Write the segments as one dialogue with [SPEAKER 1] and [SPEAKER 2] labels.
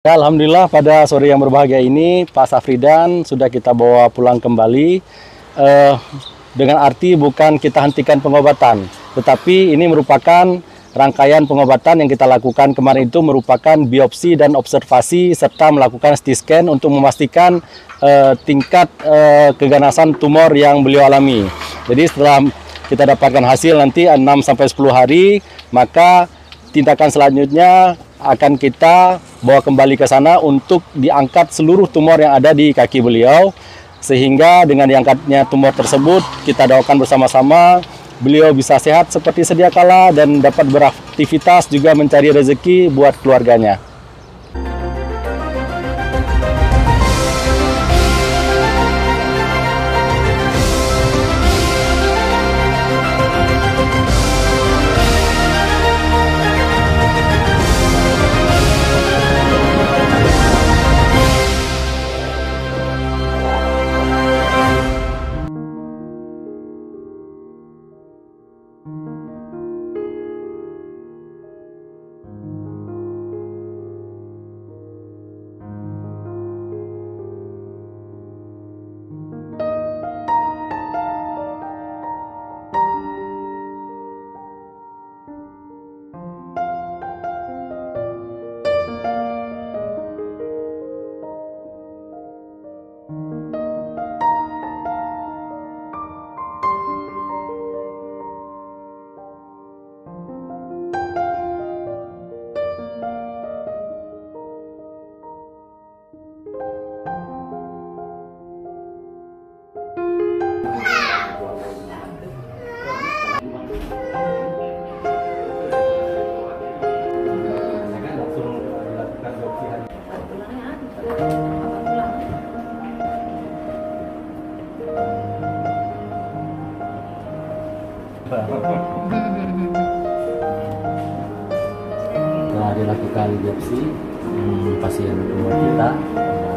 [SPEAKER 1] Ya, Alhamdulillah pada sore yang berbahagia ini Pak Safridan sudah kita bawa pulang kembali eh, dengan arti bukan kita hentikan pengobatan, tetapi ini merupakan rangkaian pengobatan yang kita lakukan kemarin itu merupakan biopsi dan observasi serta melakukan CT scan untuk memastikan tingkat keganasan tumor yang beliau alami. Jadi setelah kita dapatkan hasil nanti 6-10 hari, maka tindakan selanjutnya akan kita bawa kembali ke sana untuk diangkat seluruh tumor yang ada di kaki beliau, sehingga dengan diangkatnya tumor tersebut kita doakan bersama-sama beliau bisa sehat seperti sedia kala dan dapat beraktivitas juga mencari rezeki buat keluarganya.
[SPEAKER 2] Setelah dilakukan biopsi pasien tumor kita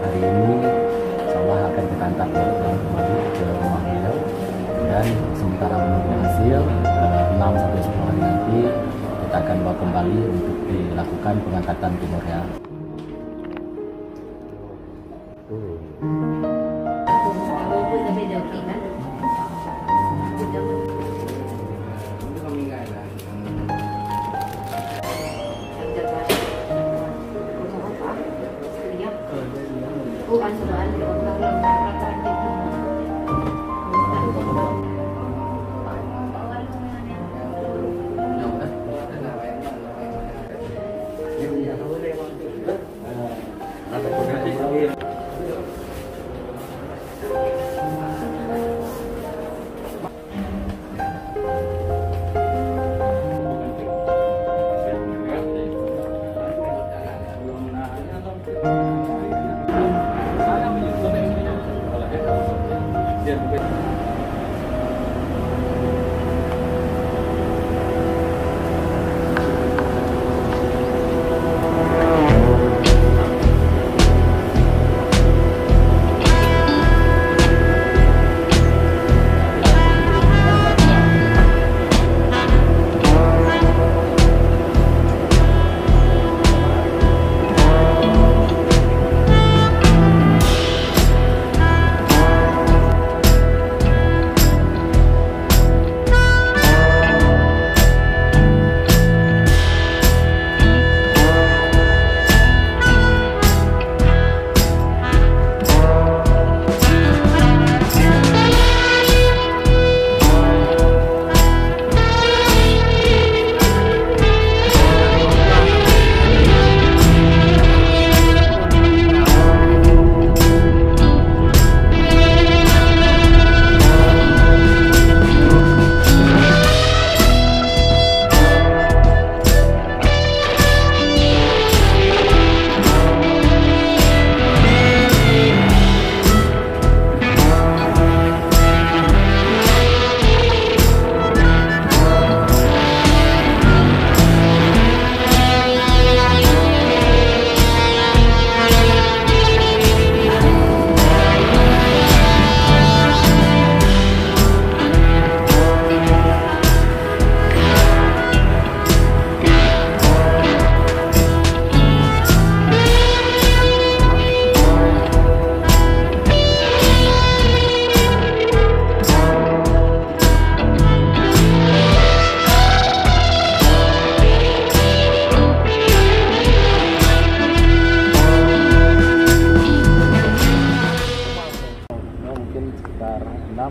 [SPEAKER 2] hari ini, insya Allah akan kita antar kembali ke rumah beliau, dan sementara menunggu hasil 6-10 hari nanti kita akan bawa kembali untuk dilakukan pengangkatan tumornya.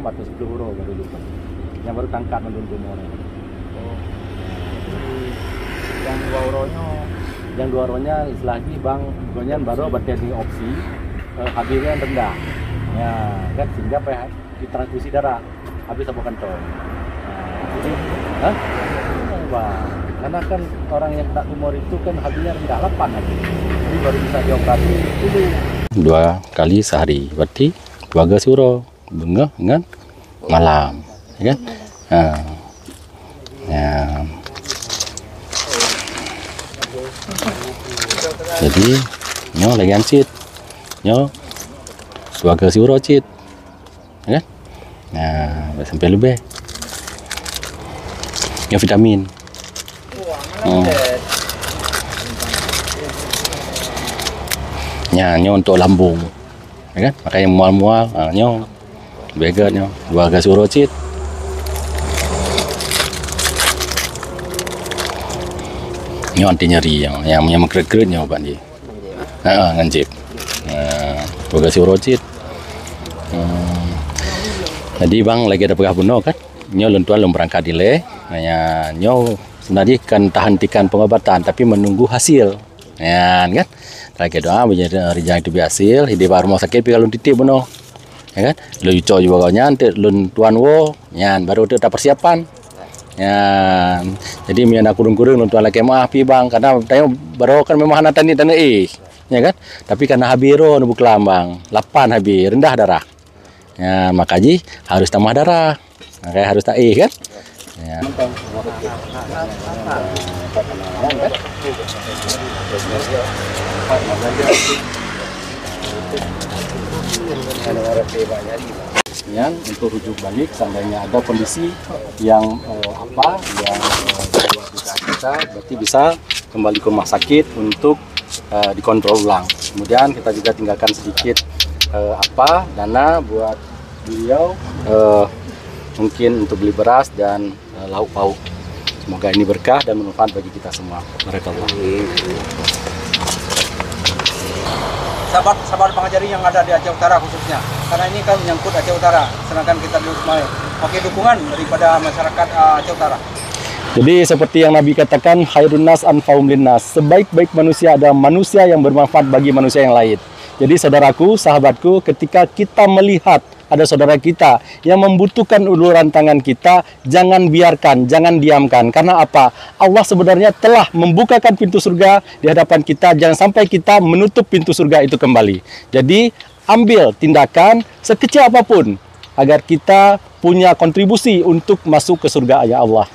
[SPEAKER 1] 6 atau 10 euro baru dapat. Yang baru tangkap menurun tumornya.
[SPEAKER 3] Oh. Yang 2 euronya
[SPEAKER 1] Yang 2 euronya lagi bang, gonyan baru berarti opsi habisnya rendah. Ya, kan sehingga ditransfusi darah habis apa kantong. Nah, jadi, bang, karena kan orang yang kena tumor itu kan habisnya rendah 8 aja. Jadi baru bisa diobati dulu. 2 kali sehari, berarti 12 euro. Bengah kan malam, ya kan? Nah, ya. Jadi, nyo lagi ansit, nyo 12 euro cit, ya kan? Nah, sampai lebih. Nyo vitamin. Nyo untuk lambung, ya kan? Makanya mual-mual, nyo bega nyo 12 euro cit. Nyo anti nyeri yang mengkeret-keret nyo pak ni. Ngancip. 12 euro cit. Jadi bang lagi ada pegah bunuh kan? Nyo lentuan lum berangkat dile. Nyo sebenarnya kan hentikan pengobatan tapi menunggu hasil. Ya kan? Lagi doa menjadi rijang itu hasil, hidup rumah sakit pi kalau titip bunuh. Ya kan? Lu ico juga kau nyantet, lu tuan wo, nyan baru tu tak persiapan. Ya, jadi mian aku kurung-kurung tuan laki mah pi bang, karena tanya baru kan memang anak tani tanah ya kan? Tapi karena habiro nubu kelambang, 8 habis rendah darah. Ya, makanya harus tambah darah, makanya harus tak kan? Ya. Yang untuk rujuk balik seandainya ada kondisi yang kita berarti bisa kembali ke rumah sakit untuk dikontrol ulang. Kemudian kita juga tinggalkan sedikit dana buat beliau mungkin untuk beli beras dan lauk pauk. Semoga ini berkah dan bermanfaat bagi kita semua. Barakallah.
[SPEAKER 3] sahabat pengajari yang ada di Aceh Utara khususnya, karena ini kan menyangkut Aceh Utara, sedangkan kita di Usmai. Oke, dukungan daripada masyarakat Aceh Utara.
[SPEAKER 1] Jadi seperti yang Nabi katakan, khairun nas anfa'um linnas, sebaik-baik manusia adalah manusia yang bermanfaat bagi manusia yang lain. Jadi saudaraku, sahabatku, ketika kita melihat ada saudara kita yang membutuhkan uluran tangan kita, jangan biarkan, jangan diamkan. Karena apa? Allah sebenarnya telah membukakan pintu surga di hadapan kita, jangan sampai kita menutup pintu surga itu kembali. Jadi ambil tindakan sekecil apapun agar kita punya kontribusi untuk masuk ke surga ya Allah.